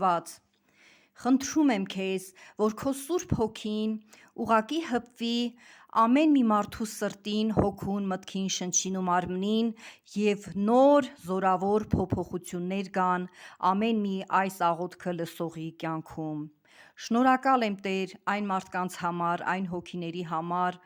Աստված, խնդրում եմ քեզ, որ քո Սուրբ Հոգին ուղակի հպվի ամեն մի մարդու սրտին, հոգուն, մտքին, շնչին ու մարմնին և նոր զորավոր փոփոխություններ գան ամեն մի այս աղոթքը լսողի կյանքում։ Շնորհակալ եմ Տեր այն մարդկանց համար, այն հոգիների համար,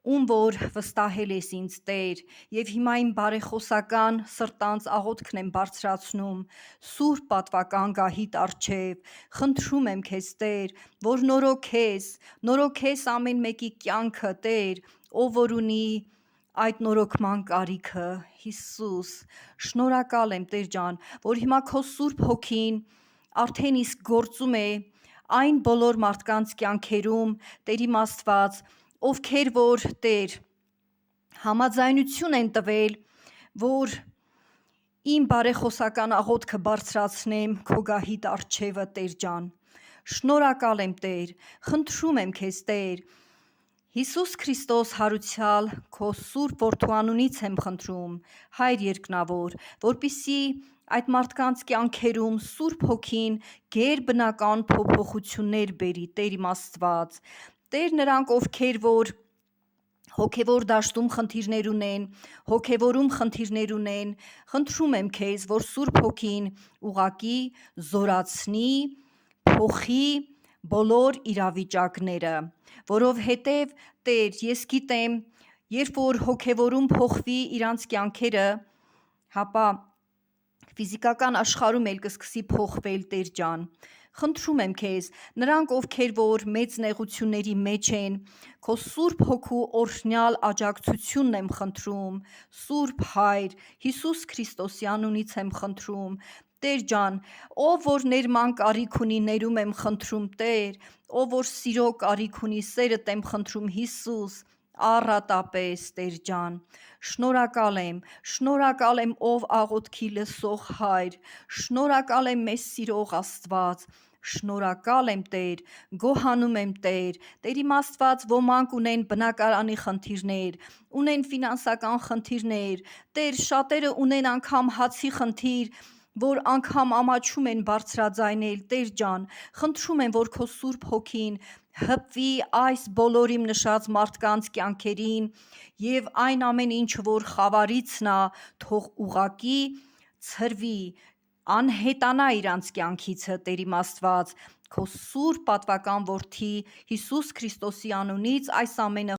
ում որ վստահել ես ինձ Տեր, և հիմա իմ բարեխոսական սրտանց աղոթքն եմ բարձրացնում Սուրբ պատվական գահիդ առջև, խնդրում եմ քեզ Տեր, որ նորոգես ամեն մեկի կյանքը Տեր, ով որ ունի այդ նորոգման կարիքը, Հիսուս, շնորհակալ եմ Տեր ջան, որ հիմա քո Սուրբ Հոգին արդեն իսկ գործում է այն բոլոր մարդկանց կյանքերում, Տեր իմ Աստված, ովքեր որ Տեր համաձայնություն են տվել, որ իմ բարեխոսական աղոթքը բարձրացնեմ քո գահիդ առջևը Տեր ջան, շնորհակալ եմ Տեր, խնդրում եմ քեզ Տեր, Հիսուս Քրիստոս հարուցյալ քո Սուրբ Որդու անունից եմ խնդրում, Հայր երկնավոր, որպեսզի այդ մարդկանց կյանքերում Սուրբ Հոգին գերբնական փոփոխություններ բերի, Տեր իմ Աստված, Տեր նրանք, ովքեր որ հոգևոր դաշտում խնդիրներ ունեն, հոգևորում խնդիրներ ունեն, խնդրում եմ քեզ, որ Սուրբ Հոգին ուղակի զորացնի, փոխի բոլոր իրավիճակները, որովհետև Տեր, ես գիտեմ, երբ որ հոգևորում փոխվի իրանց կյանքերը, հապա ֆիզիկական աշխարհում էլ կսկսի փոխվել Տեր ջան, խնդրում եմ քեզ, նրանք ովքեր որ մեծ նեղությունների մեջ են, քո Սուրբ Հոգու օրհնյալ աջակցությունն եմ խնդրում, Սուրբ Հայր, Հիսուս Քրիստոսի անունից եմ խնդրում, Տեր ջան, ով որ ներման կարիք ունի, ներում եմ խնդրում Տեր, ով որ սիրո կարիք ունի, սերդ եմ խնդրում Հիսուս, առատապես Տեր ջան, շնորհակալ եմ ով աղոթքի լսող Հայր, շնորհակալ եմ մեզ սիրող Աստված, շնորհակալ եմ Տեր, գոհանում եմ Տեր, Տեր իմ Աստված, ոմանք ունեն բնակարանի խնդիրներ, ունեն ֆինանսական խնդիրներ, Տեր շատերը ունեն անգամ հացի խնդիր, որ անգամ ամաչում են բարձրաձայնել, Տեր ջան, խնդրում եմ, որ քո Սուրբ Հոգին հպվի այս բոլոր իմ նշած մարդկանց կյանքերին և այն ամեն ինչ, որ խավարիցն ա, թող ուղակի ցրվի, անհետանա իրանց կյանքիցը, Տեր իմ Աստված, քո Սուրբ պատվական Որդի Հիսուս Քրիստոսի անունից այս ամենը